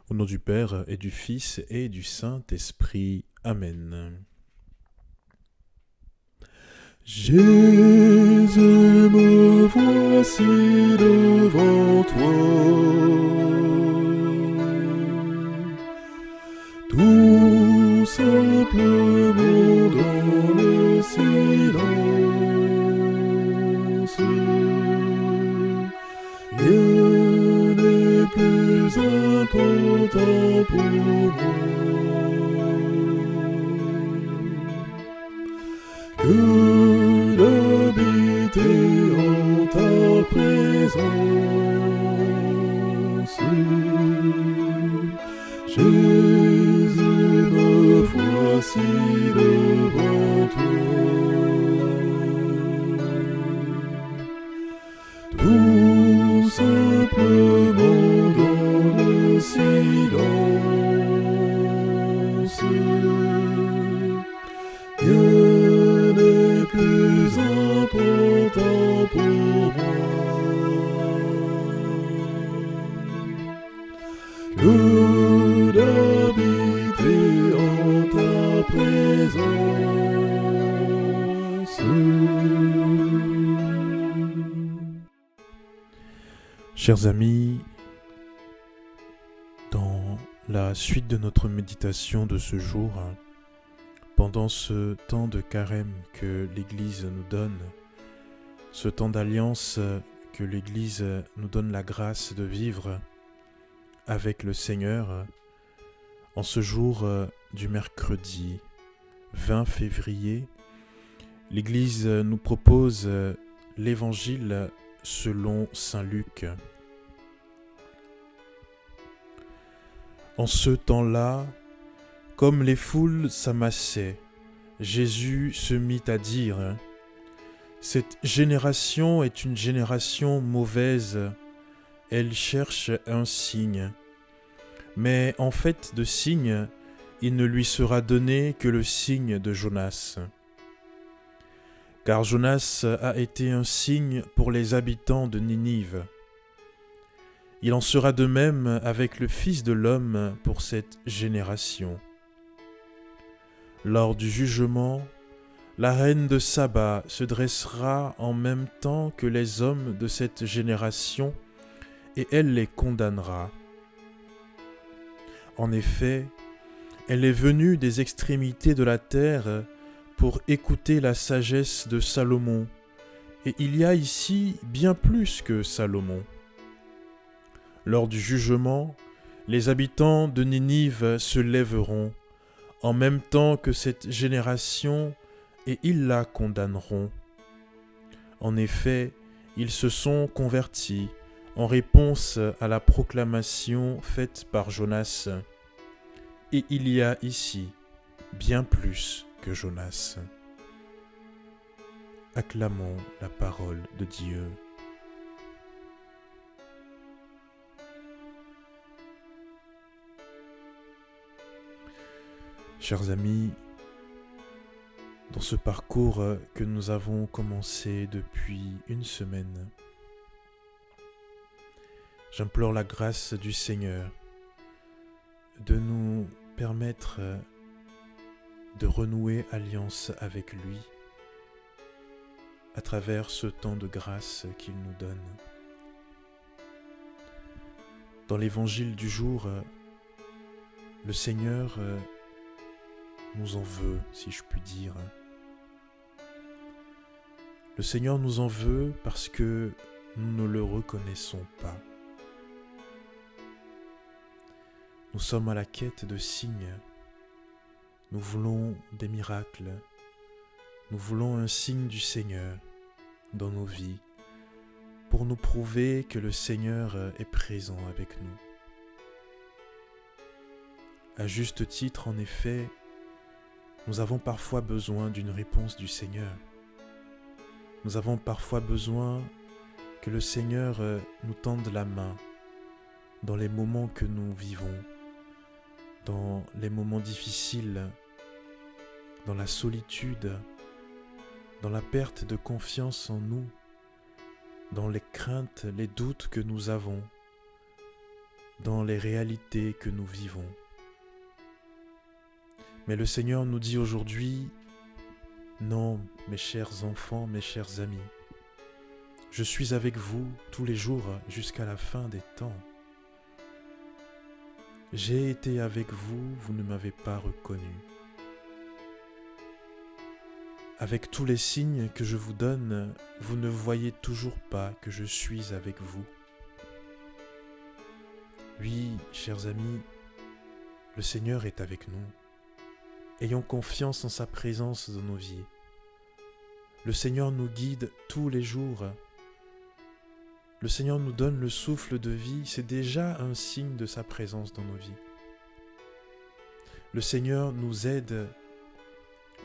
Au nom du Père et du Fils et du Saint-Esprit. Amen. Jésus, me voici devant toi, tout simplement dans le silence. Rien n'est plus important pour moi que d'habiter en ta présence. Jésus, me voici devant toi, tout simplement dans le silence. Rien n'est plus important pour moi que d'habiter en ta présence. Chers amis, dans la suite de notre méditation de ce jour, pendant ce temps de carême que l'Église nous donne, ce temps d'alliance que l'Église nous donne la grâce de vivre avec le Seigneur, en ce jour du mercredi 20 février, l'Église nous propose l'Évangile selon saint Luc. En ce temps-là, comme les foules s'amassaient, Jésus se mit à dire : « Cette génération est une génération mauvaise, elle cherche un signe. Mais en fait de signe, il ne lui sera donné que le signe de Jonas. Car Jonas a été un signe pour les habitants de Ninive. Il en sera de même avec le Fils de l'homme pour cette génération. Lors du jugement, la reine de Saba se dressera en même temps que les hommes de cette génération et elle les condamnera. En effet, elle est venue des extrémités de la terre pour écouter la sagesse de Salomon, et il y a ici bien plus que Salomon. Lors du jugement, les habitants de Ninive se lèveront en même temps que cette génération et ils la condamneront. En effet, ils se sont convertis en réponse à la proclamation faite par Jonas. Et il y a ici bien plus que Jonas. Acclamons la parole de Dieu. Chers amis, dans ce parcours que nous avons commencé depuis une semaine, j'implore la grâce du Seigneur de nous permettre de renouer alliance avec lui à travers ce temps de grâce qu'il nous donne. Dans l'évangile du jour, le Seigneur nous en veut, si je puis dire. Le Seigneur nous en veut parce que nous ne le reconnaissons pas. Nous sommes à la quête de signes. Nous voulons des miracles. Nous voulons un signe du Seigneur dans nos vies pour nous prouver que le Seigneur est présent avec nous. À juste titre, en effet, nous avons parfois besoin d'une réponse du Seigneur. Nous avons parfois besoin que le Seigneur nous tende la main dans les moments que nous vivons, dans les moments difficiles, dans la solitude, dans la perte de confiance en nous, dans les craintes, les doutes que nous avons. dans les réalités que nous vivons. Mais le Seigneur nous dit aujourd'hui, non, mes chers enfants, mes chers amis, je suis avec vous tous les jours jusqu'à la fin des temps. J'ai été avec vous, vous ne m'avez pas reconnu. Avec tous les signes que je vous donne, vous ne voyez toujours pas que je suis avec vous. Oui, chers amis, le Seigneur est avec nous. Ayons confiance en sa présence dans nos vies. Le Seigneur nous guide tous les jours. Le Seigneur nous donne le souffle de vie, c'est déjà un signe de sa présence dans nos vies. Le Seigneur nous aide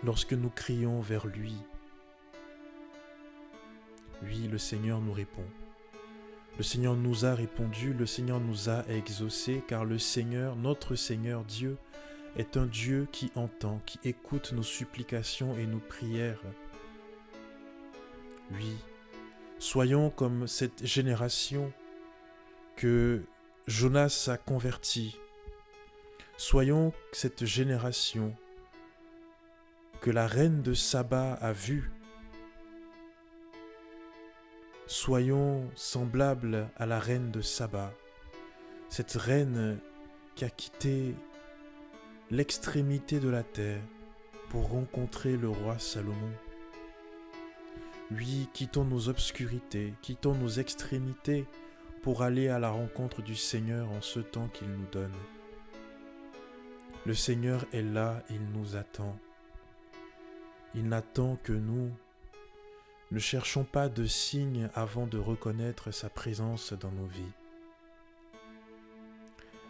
lorsque nous crions vers lui. Oui, le Seigneur nous répond. Le Seigneur nous a répondu, le Seigneur nous a exaucés, car le Seigneur, notre Seigneur Dieu, est un Dieu qui entend, qui écoute nos supplications et nos prières. Oui, soyons comme cette génération que Jonas a convertie. Soyons cette génération que la reine de Saba a vue. Soyons semblables à la reine de Saba, cette reine qui a quitté l'extrémité de la terre pour rencontrer le roi Salomon. Oui, quittons nos obscurités, quittons nos extrémités pour aller à la rencontre du Seigneur en ce temps qu'il nous donne. Le Seigneur est là, il nous attend. Il n'attend que nous. Ne cherchons pas de signes avant de reconnaître sa présence dans nos vies.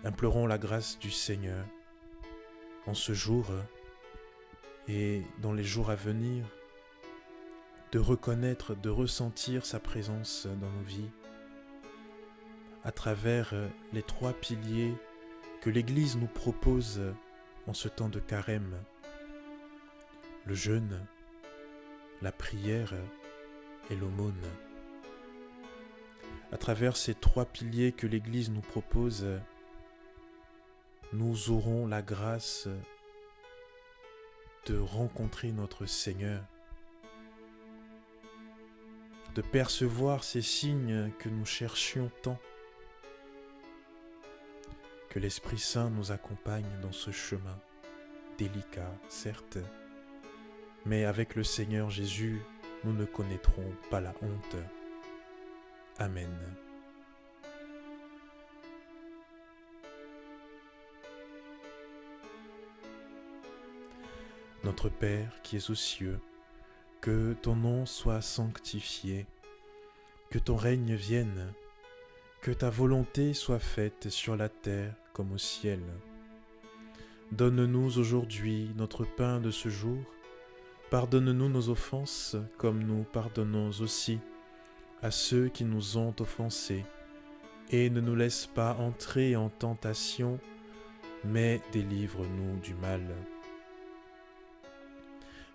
Implorons la grâce du Seigneur en ce jour et dans les jours à venir, de reconnaître, de ressentir sa présence dans nos vies à travers les 3 piliers que l'Église nous propose en ce temps de carême: le jeûne, la prière et l'aumône. À travers ces 3 piliers que l'Église nous propose, nous aurons la grâce de rencontrer notre Seigneur, de percevoir ces signes que nous cherchions tant. Que l'Esprit Saint nous accompagne dans ce chemin, délicat, certes, mais avec le Seigneur Jésus, nous ne connaîtrons pas la honte. Amen. Notre Père qui es aux cieux, que ton nom soit sanctifié, que ton règne vienne, que ta volonté soit faite sur la terre comme au ciel. Donne-nous aujourd'hui notre pain de ce jour. Pardonne-nous nos offenses, comme nous pardonnons aussi à ceux qui nous ont offensés. Et ne nous laisse pas entrer en tentation, mais délivre-nous du mal.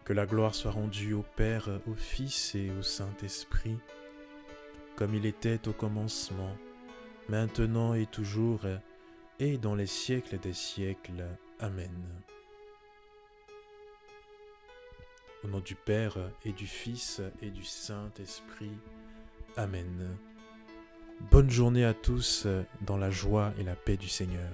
Que la gloire soit rendue au Père, au Fils et au Saint-Esprit, comme il était au commencement, maintenant et toujours, et dans les siècles des siècles. Amen. Au nom du Père et du Fils et du Saint-Esprit. Amen. Bonne journée à tous dans la joie et la paix du Seigneur.